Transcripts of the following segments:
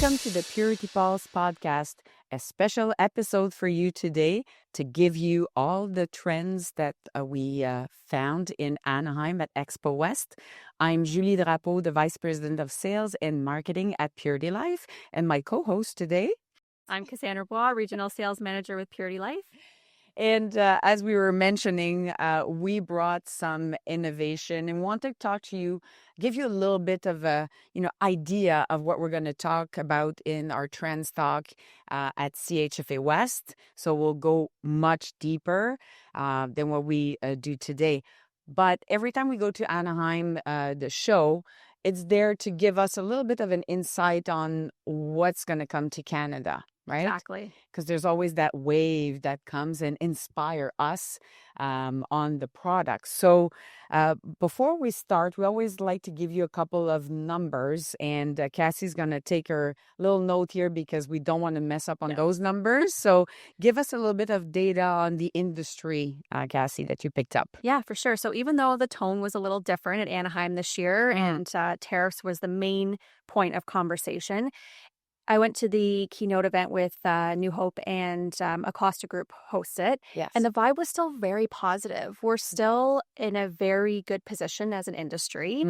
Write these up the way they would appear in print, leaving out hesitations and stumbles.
Welcome to the Purity Pulse podcast, a special episode for you today to give you all the trends that we found in Anaheim at Expo West. I'm Julie Drapeau, the Vice President of Sales and Marketing at Purity Life, and my co-host today. I'm Cassandra Bois, Regional Sales Manager with Purity Life. And as we were mentioning, we brought some innovation and want to talk to you, give you a little bit of a idea of what we're going to talk about in our trends talk at CHFA West. So we'll go much deeper than what we do today. But every time we go to Anaheim, the show, it's there to give us a little bit of an insight on what's going to come to Canada. Right? Exactly. Because there's always that wave that comes and inspire us on the product. So before we start, we always like to give you a couple of numbers. And Cassie's going to take her little note here because we don't want to mess up on those numbers. So give us a little bit of data on the industry, Cassie, that you picked up. Yeah, for sure. So even though the tone was a little different at Anaheim this year and tariffs was the main point of conversation, I went to the keynote event with New Hope and Acosta Group hosts it. Yes. And the vibe was still very positive. We're still in a very good position as an industry,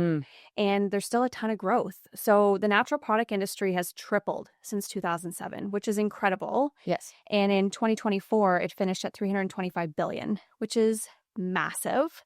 and there's still a ton of growth. So the natural product industry has tripled since 2007, which is incredible. Yes. And in 2024, it finished at $325 billion, which is massive.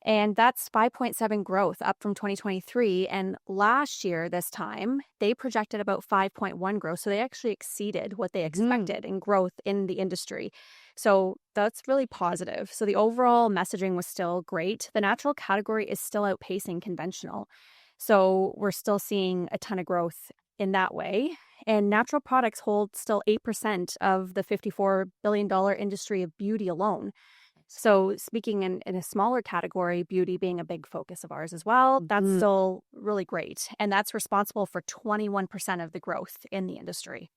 And that's 5.7 growth up from 2023. And last year, this time, they projected about 5.1 growth. So they actually exceeded what they expected in growth in the industry. So that's really positive. So the overall messaging was still great. The natural category is still outpacing conventional. So we're still seeing a ton of growth in that way. And natural products hold still 8% of the $54 billion industry of beauty alone. So speaking in a smaller category, beauty being a big focus of ours as well, that's still really great. And that's responsible for 21% of the growth in the industry.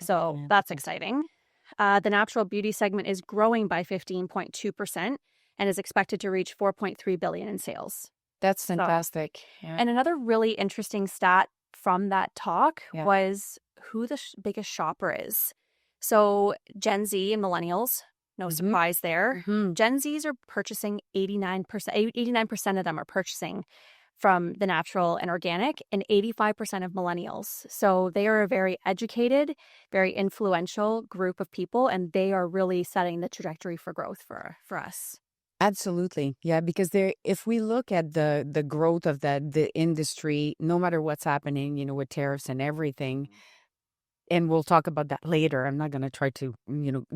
So that's exciting. The natural beauty segment is growing by 15.2% and is expected to reach $4.3 billion in sales. That's fantastic. And another really interesting stat from that talk was who the biggest shopper is. So Gen Z and millennials, no surprise there. Gen Zs are purchasing 89%. 89% of them are purchasing from the natural and organic, and 85% of millennials. So they are a very educated, very influential group of people, and they are really setting the trajectory for growth for us. Absolutely. Yeah, because if we look at the growth of the industry, no matter what's happening, with tariffs and everything, and we'll talk about that later. I'm not going to try to,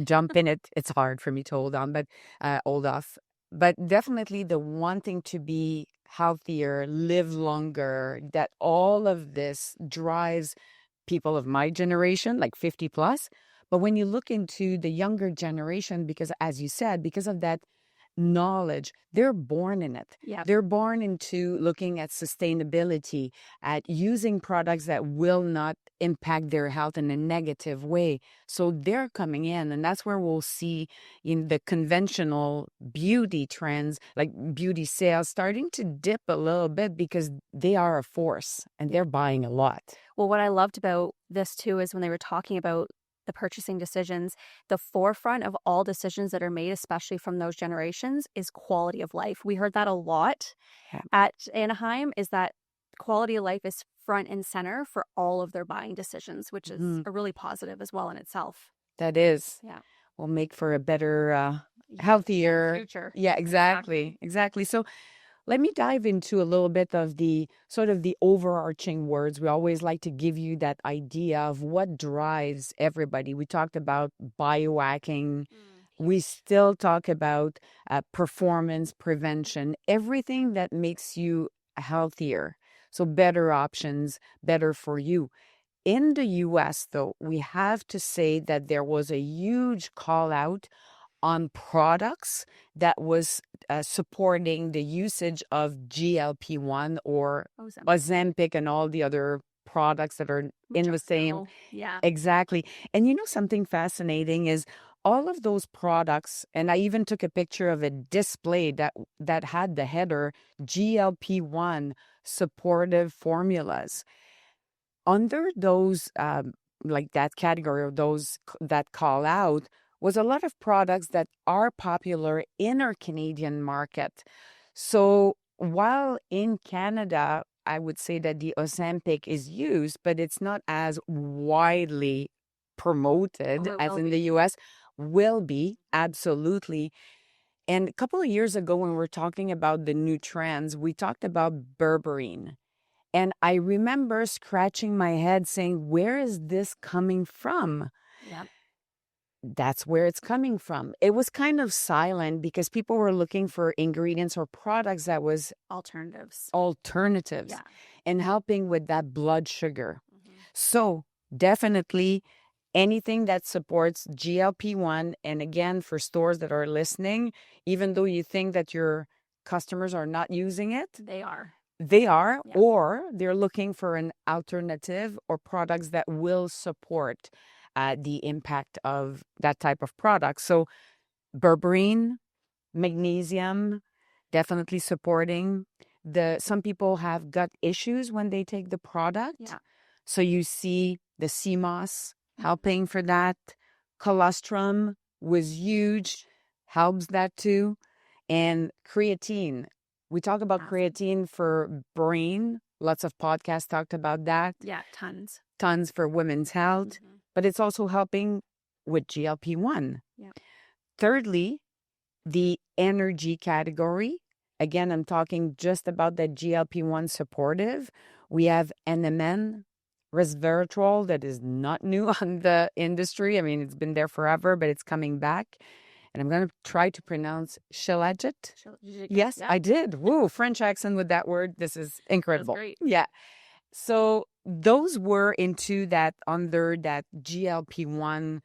jump in it. It's hard for me to hold off. But definitely the wanting to be healthier, live longer, that all of this drives people of my generation, like 50 plus. But when you look into the younger generation, because as you said, because of that knowledge, they're born in it. Yep. They're born into looking at sustainability, at using products that will not impact their health in a negative way. So they're coming in, and that's where we'll see in the conventional beauty trends, like beauty sales, starting to dip a little bit because they are a force and they're buying a lot. Well, what I loved about this too is when they were talking about the purchasing decisions, the forefront of all decisions that are made, especially from those generations, is quality of life. We heard that a lot at Anaheim, is that quality of life is front and center for all of their buying decisions, which is a really positive as well in itself. That is. Yeah. Will make for a better, healthier future. Yeah, exactly. So let me dive into a little bit of the sort of the overarching words. We always like to give you that idea of what drives everybody. We talked about biohacking. We still talk about performance prevention, everything that makes you healthier. So better options, better for you. In the US, though, we have to say that there was a huge call out on products that was supporting the usage of GLP-1 or Ozempic and all the other products that are in the same. Yeah. Exactly. And something fascinating is all of those products, and I even took a picture of a display that had the header GLP-1 supportive formulas. under those, like that category, or those that call out, was a lot of products that are popular in our Canadian market. So while in Canada, I would say that the Ozempic is used, but it's not as widely promoted It as will in the be. US, will be absolutely. And a couple of years ago, when we were talking about the new trends, we talked about berberine. And I remember scratching my head saying, where is this coming from? Yep. That's where it's coming from. It was kind of silent because people were looking for ingredients or products that was Alternatives. alternatives Yeah. and helping with that blood sugar. Mhm. So definitely anything that supports GLP-1. And again, for stores that are listening, even though you think that your customers are not using it, They are. they are, Yeah. or they're looking for an alternative or products that will support the impact of that type of product. So berberine, magnesium, definitely supporting. Some people have gut issues when they take the product. Yeah. So you see the CMOS helping for that. Colostrum was huge, helps that too. And creatine. We talk about Massive. creatine for brain. Lots of podcasts talked about that. Yeah, tons. Tons for women's health, but it's also helping with GLP-1. Yeah. Thirdly, the energy category. Again, I'm talking just about the GLP-1 supportive. We have NMN, resveratrol, that is not new on the industry. I mean, it's been there forever, but it's coming back. And I'm going to try to pronounce Shilajit. Yes, Yeah. I did. Woo, French accent with that word. This is incredible. That's great. Yeah. So those were into that, under that GLP-1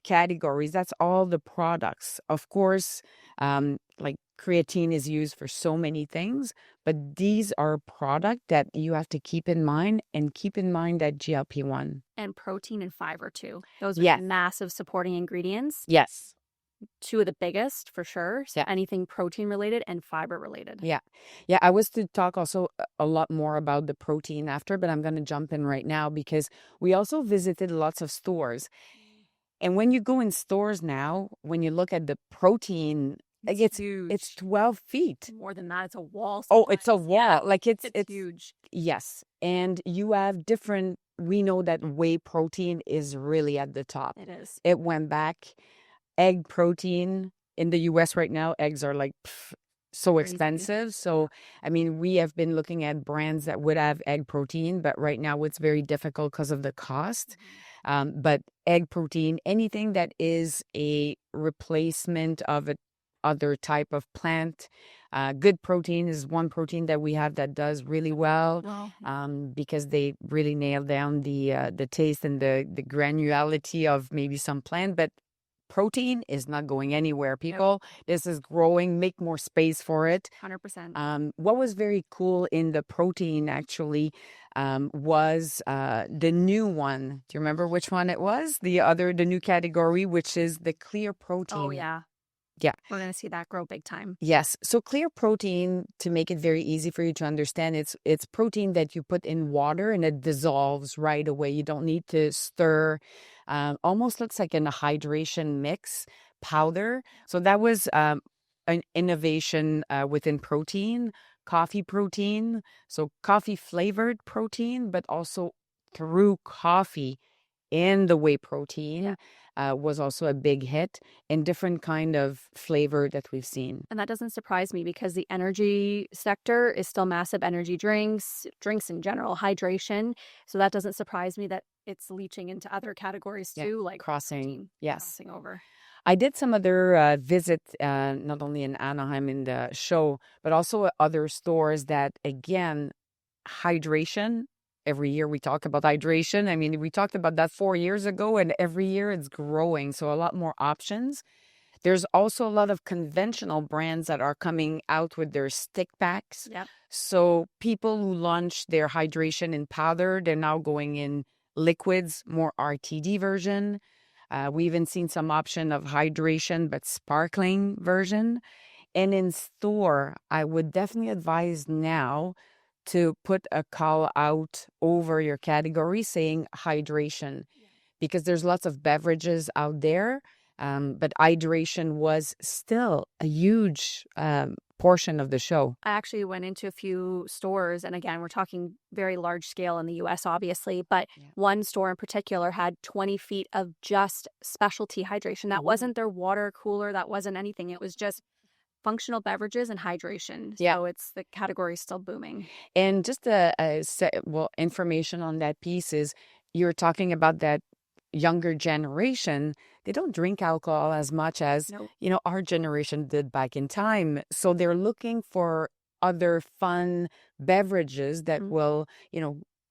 categories. That's all the products. Of course, like creatine is used for so many things, but these are product that you have to keep in mind, and keep in mind that GLP-1. And protein and fiber too. Those are Yes. massive supporting ingredients. Yes. Two of the biggest for sure. So Yeah. anything protein related and fiber related. Yeah. Yeah. I was to talk also a lot more about the protein after, but I'm going to jump in right now because we also visited lots of stores. And when you go in stores now, when you look at the protein, like It's huge. It's 12 feet. More than that, it's a wall. Oh, it's a sometimes. wall. Yeah. Like it's Huge. yes. And you have different, we know that whey protein is really at the top. It is. It went back. Egg protein in the US right now, eggs are like so Crazy. expensive. So, I mean, we have been looking at brands that would have egg protein, but right now it's very difficult because of the cost. But egg protein, anything that is a replacement of a other type of plant. Good protein is one protein that we have that does really well, because they really nail down the taste and the granularity of maybe some plant. But protein is not going anywhere, people. This is growing. Make more space for it. 100%. What was very cool in the protein actually was the new one. Do you remember which one it was? The new category, which is the clear protein. Oh, yeah. Yeah. We're going to see that grow big time. Yes. So clear protein, to make it very easy for you to understand, it's protein that you put in water and it dissolves right away. You don't need to stir. Almost looks like in a hydration mix powder. So that was an innovation within protein, coffee protein. So coffee flavored protein, but also through coffee in the whey protein. Was also a big hit, and different kind of flavor that we've seen. And that doesn't surprise me because the energy sector is still massive. Energy drinks in general, hydration. So that doesn't surprise me that it's leaching into other categories too, like crossing. protein, Yes. crossing over. I did some other visits, not only in Anaheim in the show, but also at other stores that, again, hydration. Every year we talk about hydration. I mean, we talked about that 4 years ago, and every year it's growing. So a lot more options. There's also a lot of conventional brands that are coming out with their stick packs. Yep. So people who launch their hydration in powder, they're now going in liquids, more RTD version. We even seen some option of hydration, but sparkling version. And in store, I would definitely advise now to put a call out over your category saying hydration, because there's lots of beverages out there, but hydration was still a huge portion of the show. I actually went into a few stores, and again, we're talking very large scale in the US, obviously, but one store in particular had 20 feet of just specialty hydration. That wasn't their water cooler, that wasn't anything. It was just functional beverages and hydration. Yeah. So it's the category is still booming. And just information on that piece is you're talking about that younger generation. They don't drink alcohol as much as, our generation did back in time. So they're looking for other fun beverages that will,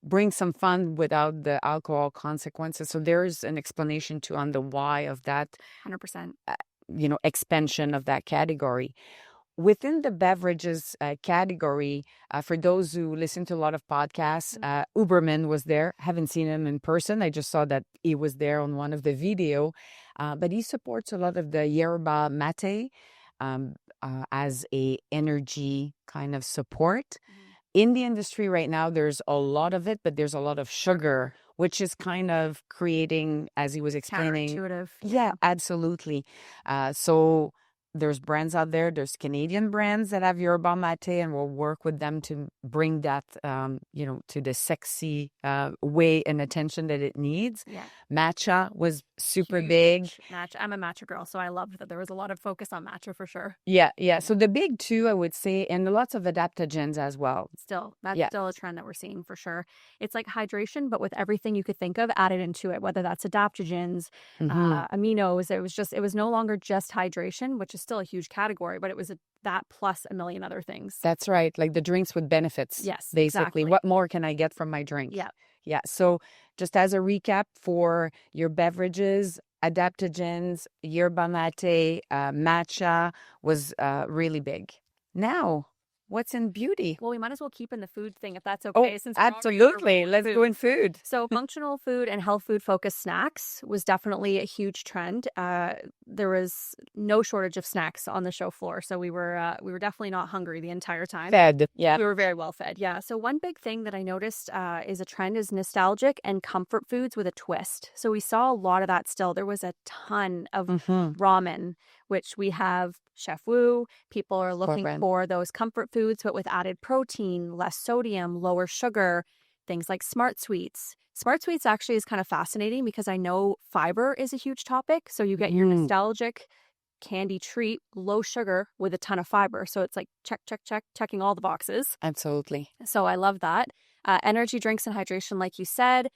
bring some fun without the alcohol consequences. So there's an explanation too on the why of that 100%. Expansion of that category. Within the beverages category, for those who listen to a lot of podcasts, Uberman was there. Haven't seen him in person. I just saw that he was there on one of the video. But he supports a lot of the yerba mate as a energy kind of support. In the industry right now, there's a lot of it, but there's a lot of sugar, which is kind of creating, as he was explaining. Counterintuitive. Yeah, absolutely. So there's brands out there. There's Canadian brands that have yerba mate, and we'll work with them to bring that, to the sexy way and attention that it needs. Yeah. Matcha was super Huge. big. Matcha. I'm a matcha girl, so I loved that there was a lot of focus on matcha for sure. Yeah. So the big two, I would say, and lots of adaptogens as well. That's still a trend that we're seeing for sure. It's like hydration, but with everything you could think of added into it, whether that's adaptogens, aminos. It was no longer just hydration, which is still a huge category, but it was that plus a million other things. That's right. Like the drinks with benefits. Yes, basically. exactly. What more can I get from my drink? Yeah. So just as a recap for your beverages, adaptogens, yerba mate, matcha was really big. Now, what's in beauty? Well, we might as well keep in the food thing if that's okay. Since absolutely. Let's go in food. So functional food and health food focused snacks was definitely a huge trend. There was no shortage of snacks on the show floor. So we were definitely not hungry the entire time. Fed. Yeah. We were very well fed. Yeah. So one big thing that I noticed is a trend is nostalgic and comfort foods with a twist. So we saw a lot of that still. There was a ton of ramen, which we have Chef Wu. People are looking for those comfort foods, but with added protein, less sodium, lower sugar, things like Smart Sweets. Smart Sweets actually is kind of fascinating because I know fiber is a huge topic. So you get your nostalgic candy treat, low sugar with a ton of fiber. So it's like checking all the boxes. Absolutely. So I love that. Energy drinks and hydration, like you said.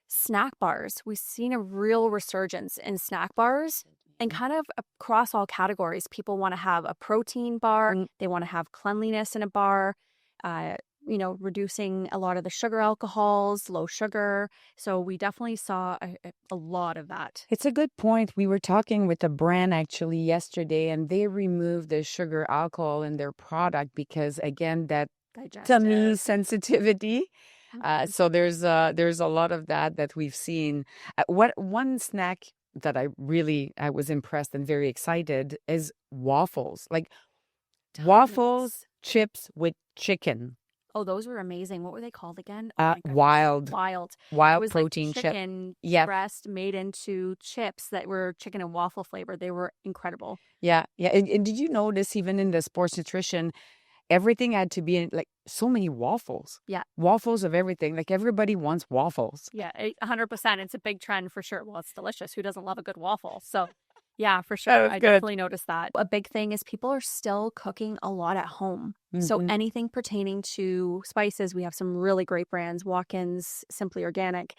Snack bars. We've seen a real resurgence in snack bars. And kind of across all categories, people want to have a protein bar. They want to have cleanliness in a bar, reducing a lot of the sugar alcohols, low sugar. So we definitely saw a lot of that. It's a good point. We were talking with a brand actually yesterday, and they removed the sugar alcohol in their product because, again, that tummy sensitivity. So there's a lot of that we've seen. One snack that I was impressed and very excited is waffles. Like waffles, chips with chicken. Oh, those were amazing. What were they called again? Wild protein like chicken breast made into chips that were chicken and waffle flavored. They were incredible. Yeah. And did you notice even in the sports nutrition, everything had to be in like so many waffles. Yeah. Waffles of everything. Like everybody wants waffles. Yeah, 100%. It's a big trend for sure. Well, it's delicious. Who doesn't love a good waffle? So yeah, for sure. I definitely noticed that. A big thing is people are still cooking a lot at home. So anything pertaining to spices, we have some really great brands, Watkins, Simply Organic.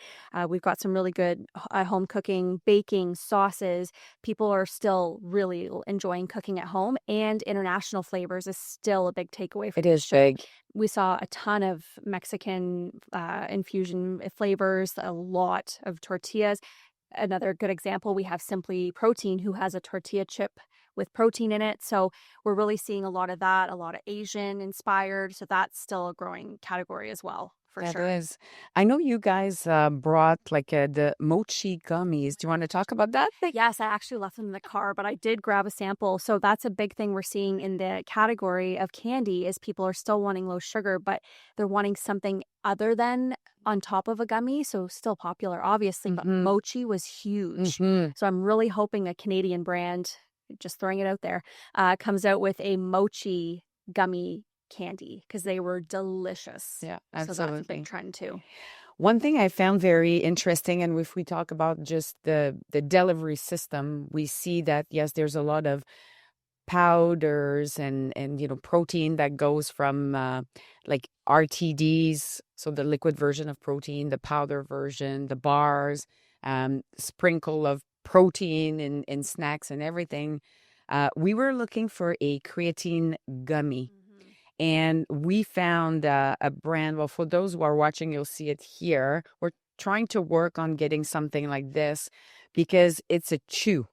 We've got some really good home cooking, baking, sauces. People are still really enjoying cooking at home, and international flavors is still a big takeaway. It is big. We saw a ton of Mexican infusion flavors, a lot of tortillas. Another good example, we have Simply Protein, who has a tortilla chip with protein in it. So we're really seeing a lot of that, a lot of Asian inspired. So that's still a growing category as well. for That sure. is. I know you guys brought like the mochi gummies. Do you want to talk about that? Yes, I actually left them in the car, but I did grab a sample. So that's a big thing we're seeing in the category of candy is people are still wanting low sugar, but they're wanting something other than on top of a gummy. So still popular, obviously, but Mm-hmm. mochi was huge. Mm-hmm. So I'm really hoping a Canadian brand, just throwing it out there, comes out with a mochi gummy candy because they were delicious. Yeah, So that's a big absolutely. trend too. One thing I found very interesting, and if we talk about just the delivery system, we see that yes, there's a lot of powders and protein that goes from like RTDs, so the liquid version of protein, the powder version, the bars, sprinkle of protein in snacks and everything. We were looking for a creatine gummy. Mhm. And we found a brand. Well, for those who are watching, you'll see it here. We're trying to work on getting something like this because it's a chew.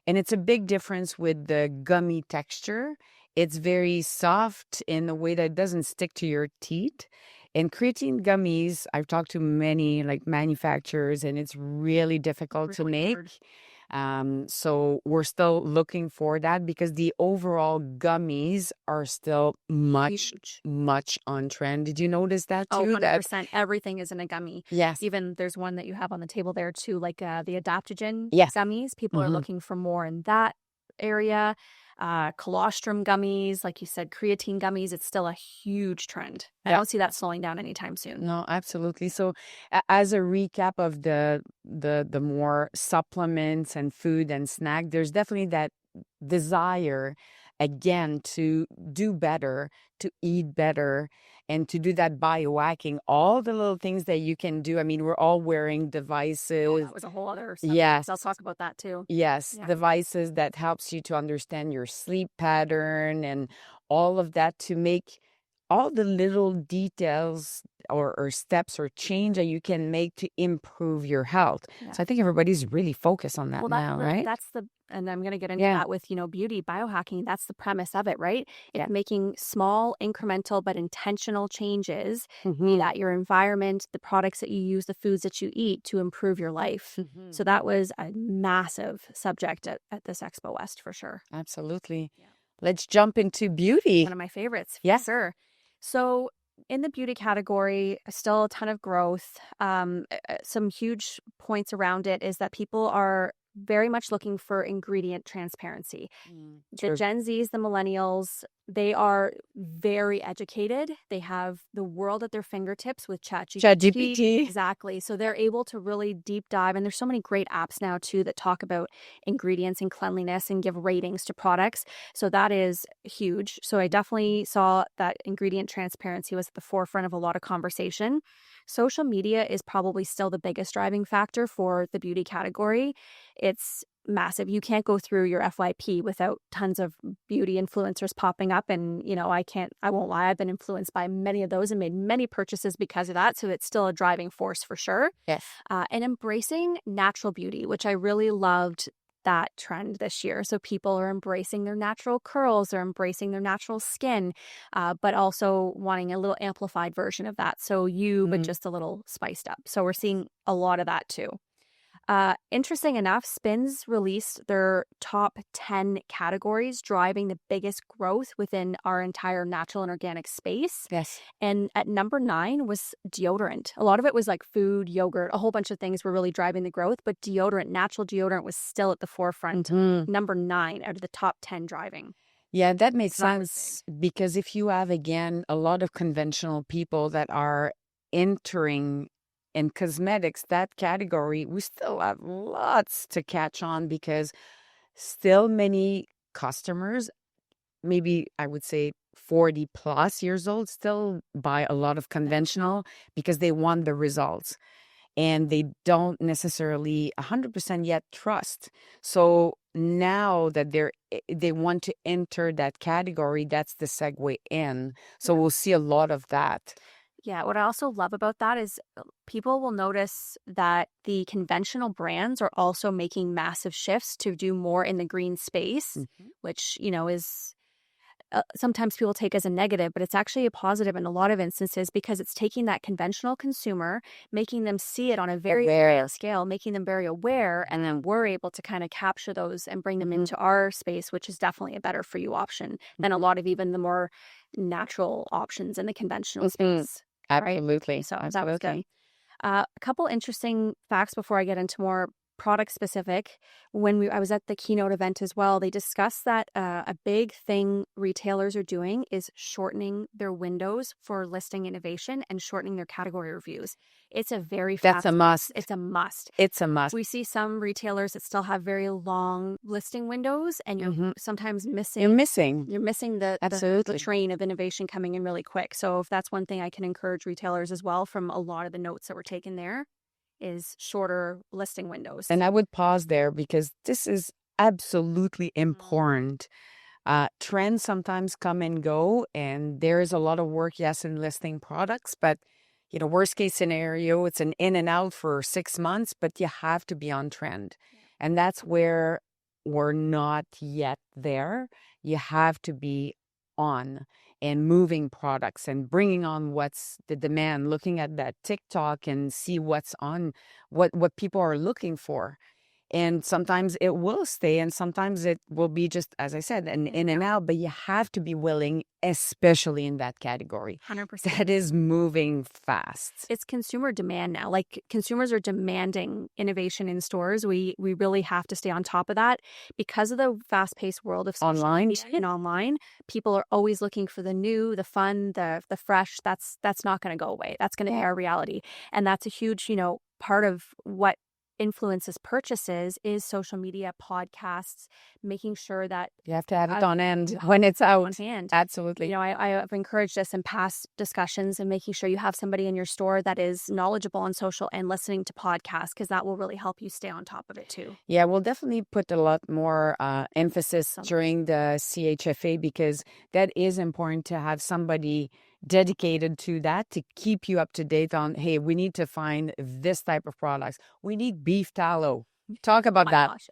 And it's a big difference with the gummy texture. It's very soft in the way that it doesn't stick to your teeth. And creatine gummies, I've talked to many like manufacturers, and it's really difficult to Really make. hard. So we're still looking for that because the overall gummies are still much, Huge. much on trend. Did you notice that Oh, too? That 100%. Everything is in a gummy. yes, Even there's one that you have on the table there too, like the adaptogen yes. gummies. People are Hmm. looking for more in that area. Colostrum gummies, like you said, creatine gummies, it's still a huge trend. I Yeah. don't see that slowing down anytime soon. No, absolutely. So, as a recap of the more supplements and food and snack, there's definitely that desire again to do better, to eat better, and to do that biohacking. All the little things that you can do. I mean, we're all wearing Oh, devices. that was a whole other subject. I'll Yes, talk about that too. yes, Yeah. devices that helps you to understand your sleep pattern and all of that to make all the little details or steps or change that you can make to improve your health. Yeah. So I think everybody's really focused on that Well, now, right? that's the and I'm gonna get into Yeah. that with, beauty, biohacking, that's the premise of it, right? Yeah. It's making small, incremental, but intentional changes, be Hmm. that your environment, the products that you use, the foods that you eat to improve your life. Hmm. So that was a massive subject at this Expo West for sure. Absolutely. Yeah. Let's jump into One beauty. of my favorites, for Yeah. sure. So in the beauty category, still a ton of growth. Some huge points around it is that people are very much looking for ingredient transparency. The True. Gen Zs, the millennials, they are very educated. They have the world at their fingertips with ChatGPT. ChatGPT. Exactly. So they're able to really deep dive. And there's so many great apps now, too, that talk about ingredients and cleanliness and give ratings to products. So that is huge. So I definitely saw that ingredient transparency was at the forefront of a lot of conversation. Social media is probably still the biggest driving factor for the beauty category. It's massive. You can't go through your FYP without tons of beauty influencers popping up. And, I won't lie, I've been influenced by many of those and made many purchases because of that. So it's still a driving force for sure. Yes. And embracing natural beauty, which I really loved that trend this year. So people are embracing their natural curls, they're embracing their natural skin, but also wanting a little amplified version of that. So but Mhm. just a little spiced up. So we're seeing a lot of that too. Interesting enough, Spins released their top 10 categories, driving the biggest growth within our entire natural and organic space. Yes. And at number 9 was deodorant. A lot of it was like food, yogurt, a whole bunch of things were really driving the growth, but deodorant, natural deodorant was still at the forefront. Mhm. Number 9 out of the top 10 driving. Yeah, that makes So that was big. sense because if you have again a lot of conventional people that are entering in cosmetics, that category, we still have lots to catch on because still many customers, maybe I would say 40 plus years old, still buy a lot of conventional because they want the results and they don't necessarily 100% yet trust. So now that they want to enter that category, that's the segue in. So we'll see a lot of that. Yeah, what I also love about that is people will notice that the conventional brands are also making massive shifts to do more in the green space, Mhm. which, is sometimes people take as a negative, but it's actually a positive in a lot of instances because it's taking that conventional consumer, making them see it on a very Aware. scale, making them very aware, and then we're able to kind of capture those and bring them Mhm. into our space, which is definitely a better for you option than a lot of even the more natural options in the conventional Mhm. space, right? Absolutely. So that was good. Absolutely. A couple interesting facts before I get into more product specific. When I was at the keynote event as well, they discussed that a big thing retailers are doing is shortening their windows for listing innovation and shortening their category reviews. It's a very That's a fast. must. It's a must. It's a must. We see some retailers that still have very long listing windows, and you're Mhm. sometimes missing. You're missing. You're missing the Absolutely. train of innovation coming in really quick. So if that's one thing I can encourage retailers as well from a lot of the notes that were taken there is shorter listing windows. And I would pause there because this is absolutely Mm. important. Trends sometimes come and go, and there is a lot of work, yes, in listing products, but worst case scenario, it's an in and out for 6 months, but you have to be on trend. Yeah. And that's where we're not yet there. You have to be on and moving products and bringing on what's the demand, looking at that TikTok and see what's on, what people are looking for. And sometimes it will stay, and sometimes it will be just, as I said, an in and out, but you have to be willing, especially in that category 100%. that is moving fast. It's consumer demand now. Like consumers are demanding innovation in stores. We really have to stay on top of that because of the fast-paced world of social Online, media and online. People are always looking for the new, the fun, the fresh. That's not going to go away. That's going to be our reality, and that's a huge, part of what influences purchases is social media, podcasts, making sure that you have to have it on end when it's out. on hand. Absolutely. I have encouraged this in past discussions and making sure you have somebody in your store that is knowledgeable on social and listening to podcasts because that will really help you stay on top of it too. Yeah, we'll definitely put a lot more emphasis during the CHFA because that is important to have somebody dedicated to that to keep you up to date on, hey, we need to find this type of products. We need beef tallow. Talk about My that. gosh.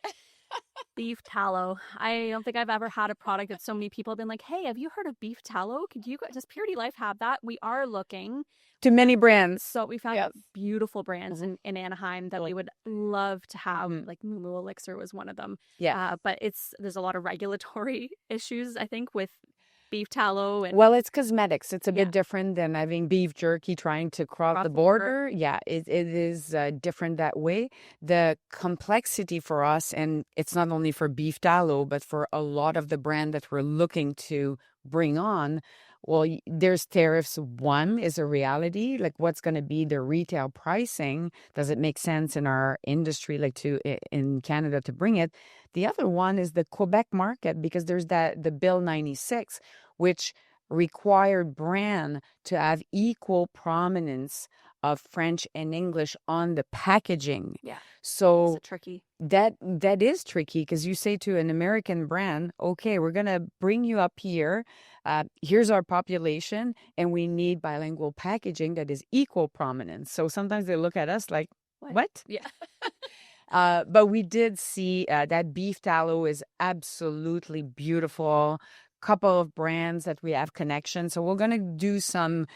Beef tallow. I don't think I've ever had a product that so many people have been like, hey, have you heard of beef tallow? Does Purity Life have that? We are looking. To many brands. So we found Yes. beautiful brands in Anaheim that we would love to have. Like Moo Elixir was one of them. Yeah. But there's a lot of regulatory issues, I think, with beef tallow. And Well, it's cosmetics. It's a Yeah. bit different than having beef jerky trying to cross the border. Yeah, it is different that way. The complexity for us, and it's not only for beef tallow, but for a lot of the brand that we're looking to bring on. Well, there's tariffs. One is a reality. Like, what's going to be the retail pricing? Does it make sense in our industry, like in Canada, to bring it? The other one is the Quebec market because there's the Bill 96, which required brand to have equal prominence of French and English on the packaging. Yeah. So it's tricky. that is tricky because you say to an American brand, okay, we're going to bring you up here. Here's our population, and we need bilingual packaging that is equal prominence. So sometimes they look at us like, what? Yeah. But we did see that beef tallow is absolutely beautiful. Couple of brands that we have connections. So we're going to do some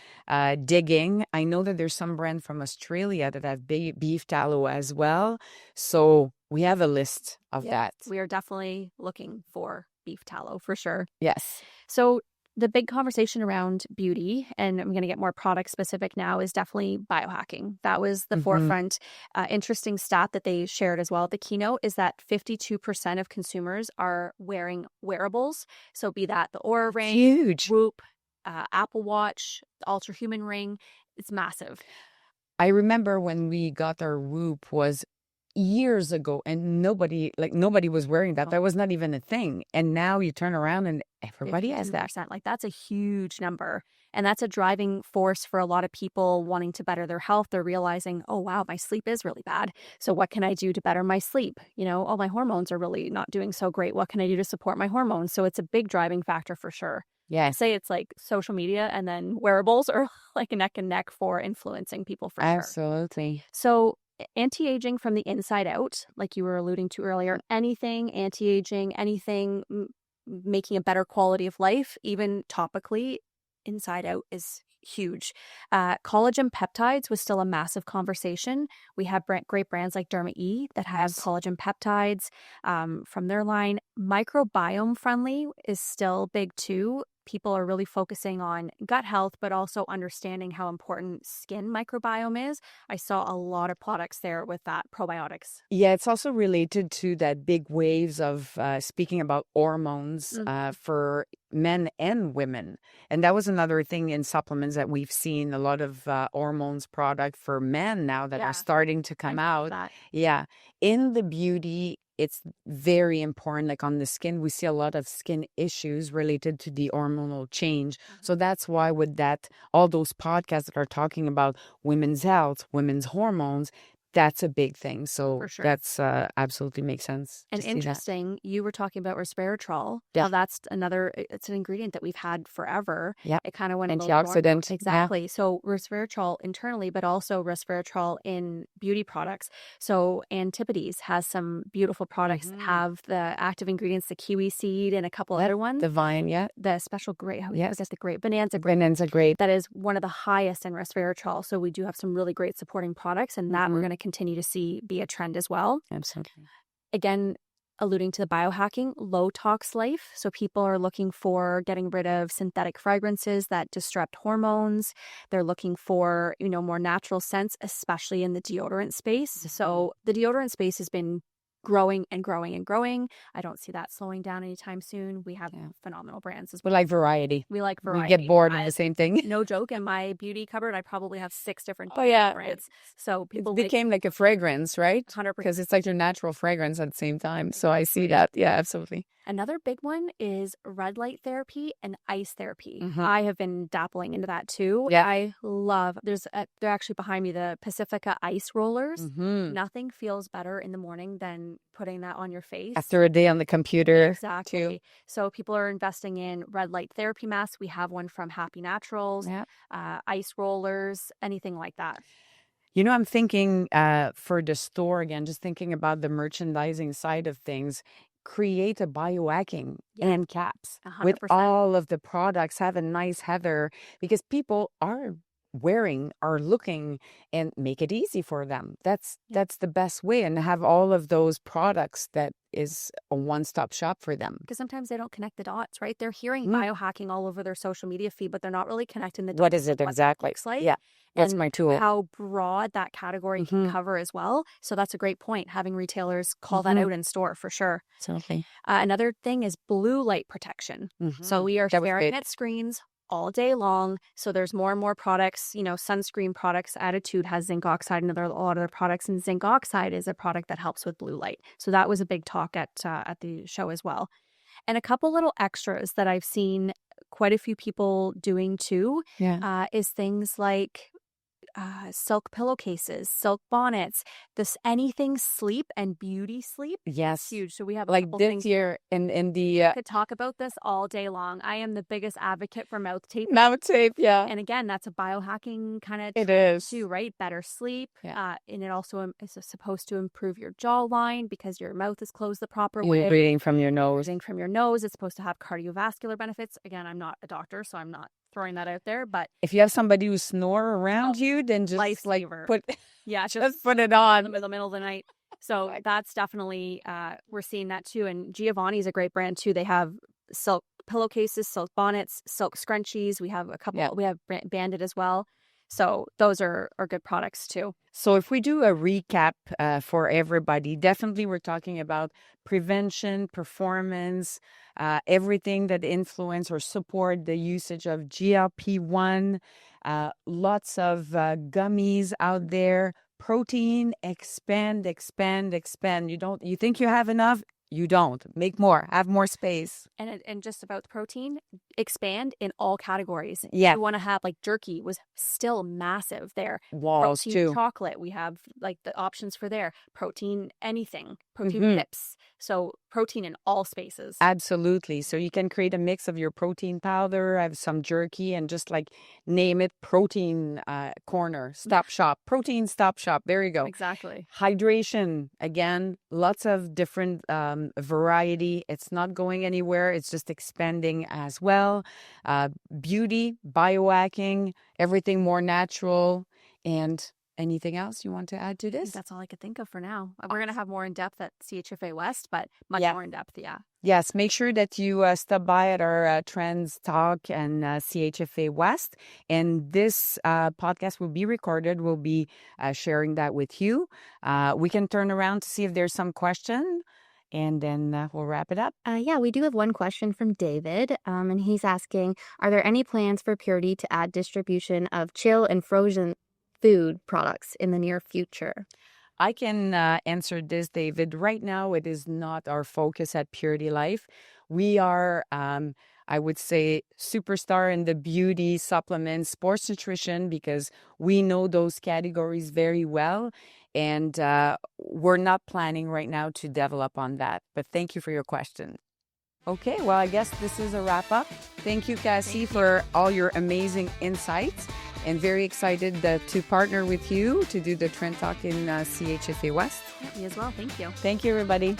digging. I know that there's some brand from Australia that have beef tallow as well. So we have a list of that. We are definitely looking for beef tallow for sure. Yes. So the big conversation around beauty, and I'm going to get more product specific now, is definitely biohacking. That was the forefront. Interesting stat that they shared as well at the keynote is that 52% of consumers are wearing wearables. So be that the Aura Ring, Huge. Whoop, Apple Watch, the Ultra Human Ring. It's massive. I remember when we got our Whoop was years ago and nobody was wearing that. That was not even a thing. And now you turn around and everybody has that. Like that's a huge number. And that's a driving force for a lot of people wanting to better their health. They're realizing, oh, wow, my sleep is really bad. So what can I do to better my sleep? Oh, my hormones are really not doing so great. What can I do to support my hormones? So it's a big driving factor for sure. Yeah. Say it's like social media and then wearables are like neck and neck for influencing people for sure. Absolutely. So anti-aging from the inside out, like you were alluding to earlier, anything anti-aging, anything making a better quality of life, even topically, inside out is huge. Collagen peptides was still a massive conversation. We have great brands like Derma E that have Yes. collagen peptides from their line. Microbiome friendly is still big too. People are really focusing on gut health, but also understanding how important skin microbiome is. I saw a lot of products there with that probiotics. Yeah, it's also related to that big waves of speaking about hormones for men and women. And that was another thing in supplements that we've seen a lot of hormones product for men now that are starting to come out. Yeah. In the beauty, it's very important. Like on the skin, we see a lot of skin issues related to the hormonal change. So that's why with that, all those podcasts that are talking about women's health, women's hormones, that's a big thing. So For sure. that's absolutely makes sense. And to see that. interesting, you were talking about resveratrol. Yeah. How that's it's an ingredient that we've had forever. Yeah. It kind of went a little Antioxidant. dormant. Exactly. So resveratrol internally, but also resveratrol in beauty products. So Antipodes has some beautiful products that have the active ingredients, the kiwi seed and a couple other ones. The vine, yeah. The special grape, Yes. the grape, bonanza grape. that is one of the highest in resveratrol. So we do have some really great supporting products, and that we're going to continue to see be a trend as well. Absolutely. Again, alluding to the biohacking, low tox life. So people are looking for getting rid of synthetic fragrances that disrupt hormones. They're looking for, more natural scents, especially in the deodorant space. So the deodorant space has been growing and growing and growing. I don't see that slowing down anytime soon. We have phenomenal brands as well. We like variety. We get bored of the same thing. No joke. In my beauty cupboard, I probably have 6 different brands. So people became like a fragrance, right? 100%. Because it's like your natural fragrance at the same time. So I see that. Yeah, absolutely. Another big one is red light therapy and ice therapy. I have been dabbling into that too. Yeah. I love, they're actually behind me, the Pacifica ice rollers. Nothing feels better in the morning than putting that on your face. After a day on the computer. Exactly. Too. So people are investing in red light therapy masks. We have one from Happy Naturals, ice rollers, anything like that. I'm thinking for the store again, just thinking about the merchandising side of things. Create a biohacking end caps 100%. with all of the products. Have a nice header because people are looking, and make it easy for them. That's the best way, and have all of those products that is a one-stop shop for them. Because sometimes they don't connect the dots, right? They're hearing biohacking all over their social media feed, but they're not really connecting the dots. What is it exactly? Looks like. Yeah. That's and my tool. How broad that category can cover as well. So that's a great point. Having retailers call that out in store for sure. Absolutely. Another thing is blue light protection. So we are staring at screens all day long. So there's more and more products, sunscreen products. Attitude has zinc oxide and a lot of other products. And zinc oxide is a product that helps with blue light. So that was a big talk at the show as well. And a couple little extras that I've seen quite a few people doing too is things like silk pillowcases, silk bonnets, anything sleep and beauty sleep. Yes. Huge. So we have like this year in the I could talk about this all day long. I am the biggest advocate for mouth tape. Mouth tape, yeah. And again, that's a biohacking kind of it is too, right? Better sleep. And it also is supposed to improve your jawline because your mouth is closed the proper way. You're breathing from your nose. Breathing from your nose. It's supposed to have cardiovascular benefits. Again, I'm not a doctor, so I'm not throwing that out there, but if you have somebody who snore around you, then just lifesaver. Just put it on in the middle of the night. So that's definitely we're seeing that too. And Giovanni is a great brand too. They have silk pillowcases, silk bonnets, silk scrunchies. We have a couple. We have Bandit as well. So those are good products too. So if we do a recap for everybody, definitely we're talking about prevention, performance, everything that influence or support the usage of GLP-1, lots of gummies out there, protein, expand. You think you have enough? You don't. Make more. Have more space. And just about the protein, expand in all categories. Yeah. You want to have jerky was still massive there. Walls protein too. Chocolate. We have the options for there. Protein anything. protein pips. So protein in all spaces. Absolutely. So you can create a mix of your protein powder, have some jerky, and just like name it protein corner, stop shop, protein stop shop. There you go. Exactly. Hydration, again, lots of different variety. It's not going anywhere. It's just expanding as well. Beauty, biohacking, everything more natural. And anything else you want to add to I think this? that's all I could think of for now. We're going to have more in depth at CHFA West, but much Yeah. more in depth. Yeah. Yes, make sure that you stop by at our Trends Talk and CHFA West. And this podcast will be recorded. We'll be sharing that with you. We can turn around to see if there's some question, and then we'll wrap it up. Yeah, we do have one question from David, and he's asking, are there any plans for Purity to add distribution of chill and frozen food products in the near future? I can answer this, David. Right now, it is not our focus at Purity Life. We are, I would say, superstar in the beauty, supplements, sports nutrition, because we know those categories very well. And we're not planning right now to develop on that. But thank you for your question. Okay, well, I guess this is a wrap up. Thank you, Cassie, for all your amazing insights. And very excited to partner with you to do the Trend Talk in CHFA West. Me as well. Thank you. Thank you, everybody.